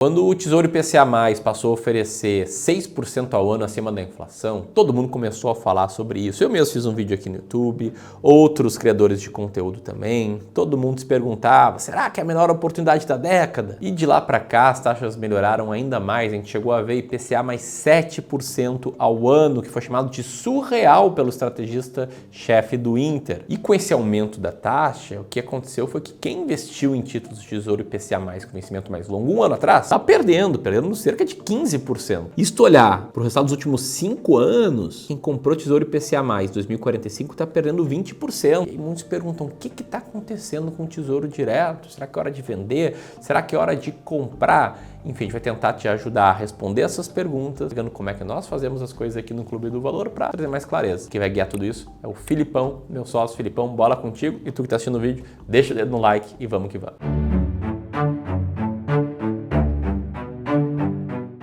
Quando o Tesouro IPCA+, passou a oferecer 6% ao ano acima da inflação, todo mundo começou a falar sobre isso. Eu mesmo fiz um vídeo aqui no YouTube, outros criadores de conteúdo também. Todo mundo se perguntava, será que é a menor oportunidade da década? E de lá para cá as taxas melhoraram ainda mais. A gente chegou a ver IPCA mais 7% ao ano, que foi chamado de surreal pelo estrategista-chefe do Inter. E com esse aumento da taxa, o que aconteceu foi que quem investiu em títulos de Tesouro IPCA+, com vencimento mais longo, um ano atrás, está perdendo cerca de 15%. E se tu olhar para o resultado dos últimos 5 anos, quem comprou Tesouro IPCA+, 2045, está perdendo 20%. E muitos perguntam, o que está acontecendo com o Tesouro Direto? Será que é hora de vender? Será que é hora de comprar? Enfim, a gente vai tentar te ajudar a responder essas perguntas, vendo como é que nós fazemos as coisas aqui no Clube do Valor para trazer mais clareza. Quem vai guiar tudo isso é o Filipão, meu sócio. Filipão, bola contigo. E tu que está assistindo o vídeo, deixa o dedo no like e vamos que vamos.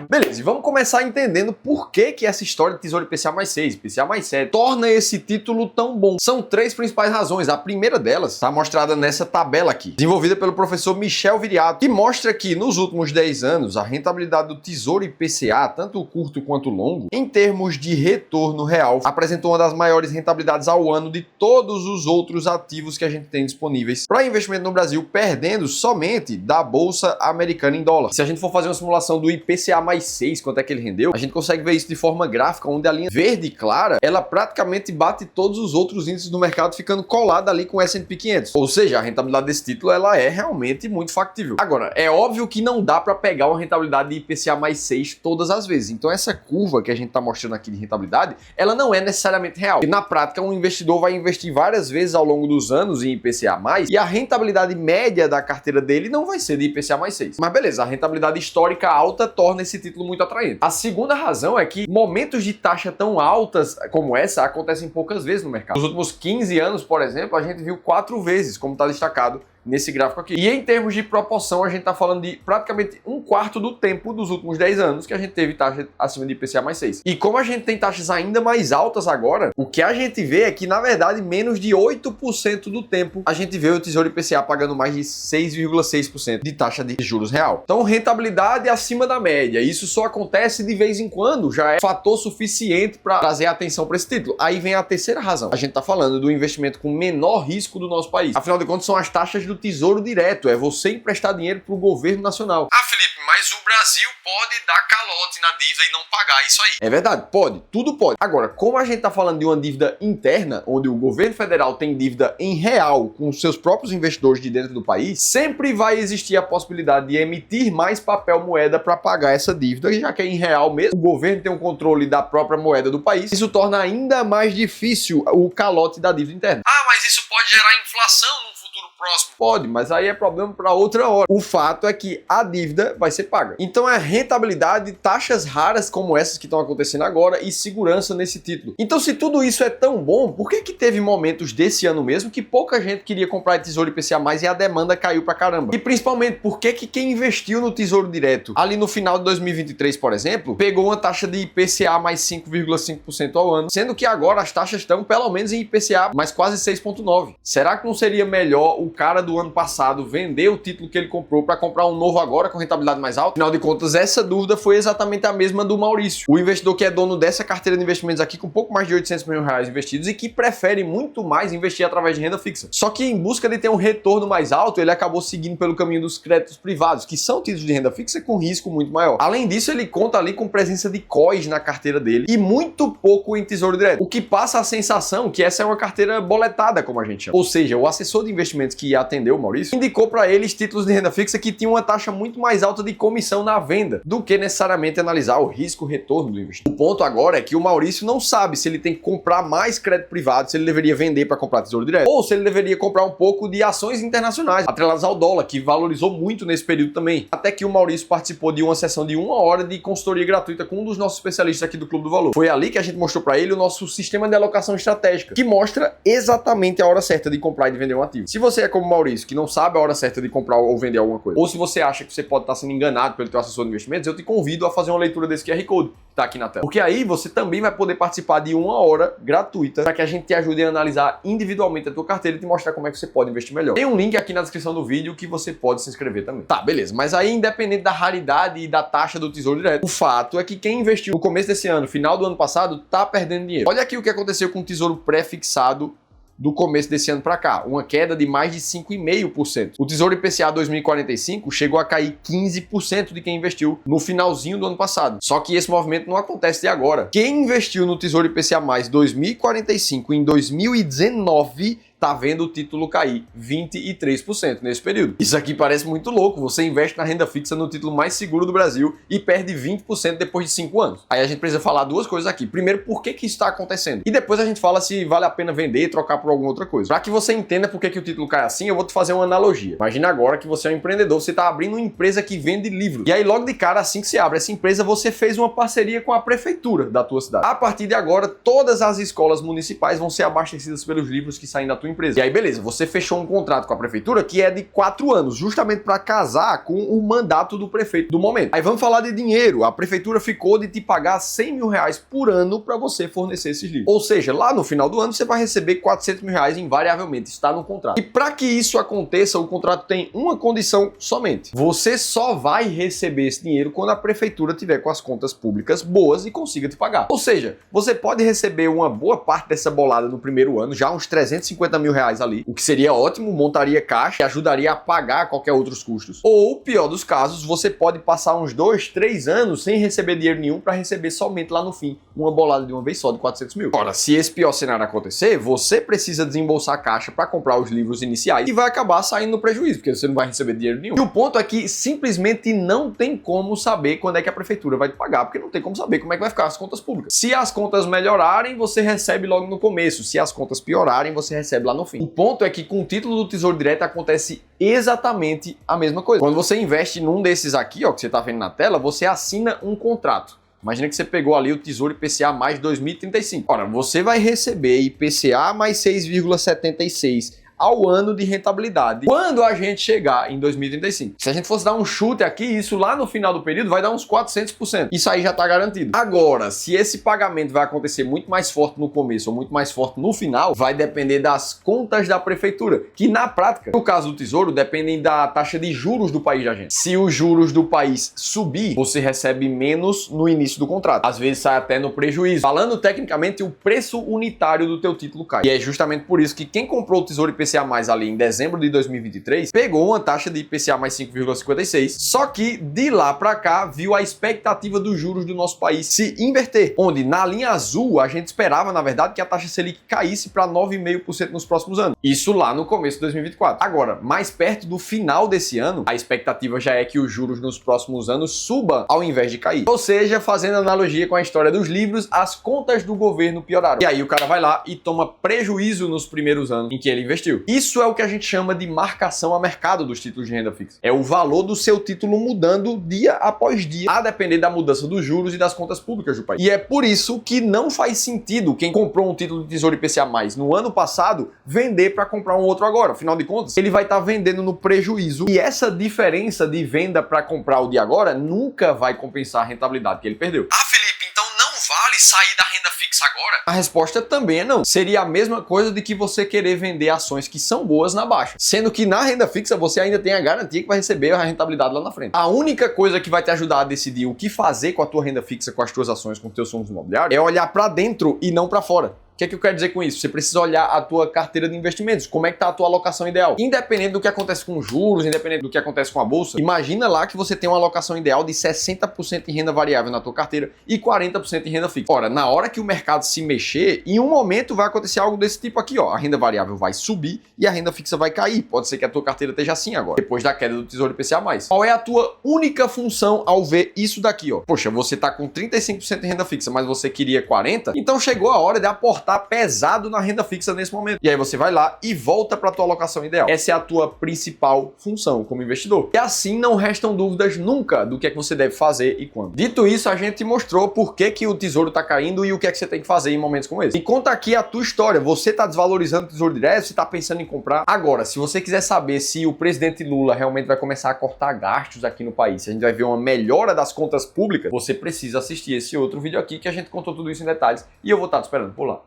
Beleza, e vamos começar entendendo por que essa história de Tesouro IPCA mais 6, IPCA mais 7, torna esse título tão bom. São 3 principais razões. A primeira delas está mostrada nessa tabela aqui, desenvolvida pelo professor Michel Viriato, que mostra que nos últimos 10 anos a rentabilidade do Tesouro IPCA, tanto o curto quanto o longo, em termos de retorno real, apresentou uma das maiores rentabilidades ao ano de todos os outros ativos que a gente tem disponíveis para investimento no Brasil, perdendo somente da Bolsa Americana em dólar. Se a gente for fazer uma simulação do IPCA mais 6, quanto é que ele rendeu, a gente consegue ver isso de forma gráfica, onde a linha verde clara, ela praticamente bate todos os outros índices do mercado, ficando colada ali com o S&P 500. Ou seja, a rentabilidade desse título, ela é realmente muito factível. Agora, é óbvio que não dá para pegar uma rentabilidade de IPCA mais 6 todas as vezes. Então essa curva que a gente está mostrando aqui de rentabilidade, ela não é necessariamente real. E na prática, um investidor vai investir várias vezes ao longo dos anos em IPCA+, e a rentabilidade média da carteira dele não vai ser de IPCA mais 6. Mas beleza, a rentabilidade histórica alta torna esse título muito atraente. A segunda razão é que momentos de taxa tão altas como essa acontecem poucas vezes no mercado. Nos últimos 15 anos, por exemplo, a gente viu 4 vezes, como está destacado nesse gráfico aqui. E em termos de proporção, a gente está falando de praticamente 1/4 do tempo dos últimos 10 anos que a gente teve taxa acima de IPCA mais 6. E como a gente tem taxas ainda mais altas agora, o que a gente vê é que, na verdade, menos de 8% do tempo a gente vê o Tesouro IPCA pagando mais de 6,6% de taxa de juros real. Então, rentabilidade acima da média. Isso só acontece de vez em quando, já é fator suficiente para trazer atenção para esse título. Aí vem a terceira razão. A gente está falando do investimento com menor risco do nosso país. Afinal de contas, são as taxas do Tesouro Direto, é você emprestar dinheiro para o governo nacional. Ah, Felipe, mas o Brasil pode dar calote na dívida e não pagar isso aí. É verdade, pode, tudo pode. Agora, como a gente está falando de uma dívida interna, onde o governo federal tem dívida em real com os seus próprios investidores de dentro do país, sempre vai existir a possibilidade de emitir mais papel moeda para pagar essa dívida, já que é em real mesmo, o governo tem o controle da própria moeda do país, isso torna ainda mais difícil o calote da dívida interna. Ah, mas isso pode gerar inflação num futuro próximo. Pode, mas aí é problema para outra hora. O fato é que a dívida vai ser paga. Então é rentabilidade, taxas raras como essas que estão acontecendo agora e segurança nesse título. Então se tudo isso é tão bom, por que teve momentos desse ano mesmo que pouca gente queria comprar Tesouro IPCA+, e a demanda caiu pra caramba? E principalmente, por que quem investiu no Tesouro Direto ali no final de 2023, por exemplo, pegou uma taxa de IPCA mais 5,5% ao ano, sendo que agora as taxas estão pelo menos em IPCA mais quase 6,9%. Será que não seria melhor o cara do ano passado vender o título que ele comprou para comprar um novo agora com rentabilidade mais alta? Afinal de contas, essa dúvida foi exatamente a mesma do Maurício, o investidor que é dono dessa carteira de investimentos aqui com pouco mais de 800 mil reais investidos e que prefere muito mais investir através de renda fixa. Só que em busca de ter um retorno mais alto, ele acabou seguindo pelo caminho dos créditos privados, que são títulos de renda fixa com risco muito maior. Além disso, ele conta ali com presença de COIs na carteira dele e muito pouco em Tesouro Direto, o que passa a sensação que essa é uma carteira boletada, como a gente chama. Ou seja, o assessor de investimentos que atendeu o Maurício indicou para eles títulos de renda fixa que tinham uma taxa muito mais alta de comissão na venda do que necessariamente analisar o risco-retorno do investimento. O ponto agora é que o Maurício não sabe se ele tem que comprar mais crédito privado, se ele deveria vender para comprar Tesouro Direto, ou se ele deveria comprar um pouco de ações internacionais, atreladas ao dólar, que valorizou muito nesse período também. Até que o Maurício participou de uma sessão de 1 hora de consultoria gratuita com um dos nossos especialistas aqui do Clube do Valor. Foi ali que a gente mostrou para ele o nosso sistema de alocação estratégica, que mostra exatamente a hora certa de comprar e de vender um ativo. Se você é como o Maurício, Maurício, que não sabe a hora certa de comprar ou vender alguma coisa, ou se você acha que você pode estar sendo enganado pelo teu assessor de investimentos, eu te convido a fazer uma leitura desse QR Code que tá aqui na tela. Porque aí você também vai poder participar de 1 hora gratuita para que a gente te ajude a analisar individualmente a tua carteira e te mostrar como é que você pode investir melhor. Tem um link aqui na descrição do vídeo que você pode se inscrever também. Tá, beleza. Mas aí, independente da raridade e da taxa do Tesouro Direto, o fato é que quem investiu no começo desse ano, final do ano passado, tá perdendo dinheiro. Olha aqui o que aconteceu com o Tesouro pré-fixado do começo desse ano para cá, uma queda de mais de 5,5%. O Tesouro IPCA 2045 chegou a cair 15% de quem investiu no finalzinho do ano passado. Só que esse movimento não acontece de agora. Quem investiu no Tesouro IPCA 2045 em 2019 tá vendo o título cair 23% nesse período. Isso aqui parece muito louco. Você investe na renda fixa no título mais seguro do Brasil e perde 20% depois de 5 anos. Aí a gente precisa falar duas coisas aqui. Primeiro, por que isso está acontecendo? E depois a gente fala se vale a pena vender e trocar por alguma outra coisa. Para que você entenda por que o título cai assim, eu vou te fazer uma analogia. Imagina agora que você é um empreendedor, você está abrindo uma empresa que vende livros. E aí logo de cara, assim que você abre essa empresa, você fez uma parceria com a prefeitura da tua cidade. A partir de agora, todas as escolas municipais vão ser abastecidas pelos livros que saem da tua empresa. E aí, beleza, você fechou um contrato com a prefeitura que é de 4 anos, justamente para casar com o mandato do prefeito do momento. Aí vamos falar de dinheiro. A prefeitura ficou de te pagar 100 mil reais por ano para você fornecer esses livros. Ou seja, lá no final do ano você vai receber 400 mil reais invariavelmente, está no contrato. E para que isso aconteça, o contrato tem uma condição somente. Você só vai receber esse dinheiro quando a prefeitura tiver com as contas públicas boas e consiga te pagar. Ou seja, você pode receber uma boa parte dessa bolada no primeiro ano, já uns 350 mil reais ali, o que seria ótimo, montaria caixa e ajudaria a pagar qualquer outros custos. Ou, pior dos casos, você pode passar uns 2, 3 anos sem receber dinheiro nenhum para receber somente lá no fim uma bolada de uma vez só de 400 mil. Ora, se esse pior cenário acontecer, você precisa desembolsar a caixa para comprar os livros iniciais e vai acabar saindo no prejuízo, porque você não vai receber dinheiro nenhum. E o ponto é que simplesmente não tem como saber quando é que a prefeitura vai te pagar, porque não tem como saber como é que vai ficar as contas públicas. Se as contas melhorarem, você recebe logo no começo. Se as contas piorarem, você recebe lá no fim. O ponto é que com o título do Tesouro Direto acontece exatamente a mesma coisa. Quando você investe num desses aqui, ó, que você tá vendo na tela, você assina um contrato. Imagina que você pegou ali o Tesouro IPCA mais 2035. Ora, você vai receber IPCA mais 6,76 ao ano de rentabilidade quando a gente chegar em 2035. Se a gente fosse dar um chute aqui, isso lá no final do período vai dar uns 400%. Isso aí já está garantido. Agora, se esse pagamento vai acontecer muito mais forte no começo ou muito mais forte no final, vai depender das contas da prefeitura, que na prática, no caso do Tesouro, dependem da taxa de juros do país da gente. Se os juros do país subir, você recebe menos no início do contrato. Às vezes sai até no prejuízo. Falando tecnicamente, o preço unitário do teu título cai. E é justamente por isso que quem comprou o Tesouro IPCA mais ali em dezembro de 2023, pegou uma taxa de IPCA mais 5,56, só que de lá para cá viu a expectativa dos juros do nosso país se inverter, onde na linha azul a gente esperava, na verdade, que a taxa Selic caísse para 9,5% nos próximos anos. Isso lá no começo de 2024. Agora, mais perto do final desse ano, a expectativa já é que os juros nos próximos anos subam ao invés de cair. Ou seja, fazendo analogia com a história dos livros, as contas do governo pioraram. E aí o cara vai lá e toma prejuízo nos primeiros anos em que ele investiu. Isso é o que a gente chama de marcação a mercado dos títulos de renda fixa. É o valor do seu título mudando dia após dia, a depender da mudança dos juros e das contas públicas do país. E é por isso que não faz sentido quem comprou um título de Tesouro IPCA+ no ano passado vender para comprar um outro agora. Afinal de contas, ele vai estar vendendo no prejuízo e essa diferença de venda para comprar o de agora nunca vai compensar a rentabilidade que ele perdeu. Felipe, então não vale sair da renda fixa agora? A resposta também é não. Seria a mesma coisa de que você querer vender ações que são boas na baixa. Sendo que na renda fixa você ainda tem a garantia que vai receber a rentabilidade lá na frente. A única coisa que vai te ajudar a decidir o que fazer com a tua renda fixa, com as tuas ações, com os teus fundos imobiliários, é olhar para dentro e não para fora. O que é que eu quero dizer com isso? Você precisa olhar a tua carteira de investimentos, como é que tá a tua alocação ideal. Independente do que acontece com os juros, independente do que acontece com a bolsa, imagina lá que você tem uma alocação ideal de 60% em renda variável na tua carteira e 40% em renda fixa. Ora, na hora que o mercado se mexer, em um momento vai acontecer algo desse tipo aqui, ó. A renda variável vai subir e a renda fixa vai cair. Pode ser que a tua carteira esteja assim agora, depois da queda do Tesouro IPCA+. Qual é a tua única função ao ver isso daqui, ó? Poxa, você tá com 35% em renda fixa, mas você queria 40%, então chegou a hora de aportar tá pesado na renda fixa nesse momento. E aí você vai lá e volta para tua alocação ideal. Essa é a tua principal função como investidor. E assim não restam dúvidas nunca do que é que você deve fazer e quando. Dito isso, a gente mostrou por que o tesouro tá caindo e o que é que você tem que fazer em momentos como esse. E conta aqui a tua história. Você tá desvalorizando o tesouro direto? Você tá pensando em comprar? Agora, se você quiser saber se o presidente Lula realmente vai começar a cortar gastos aqui no país, se a gente vai ver uma melhora das contas públicas, você precisa assistir esse outro vídeo aqui que a gente contou tudo isso em detalhes e eu vou estar te esperando por lá.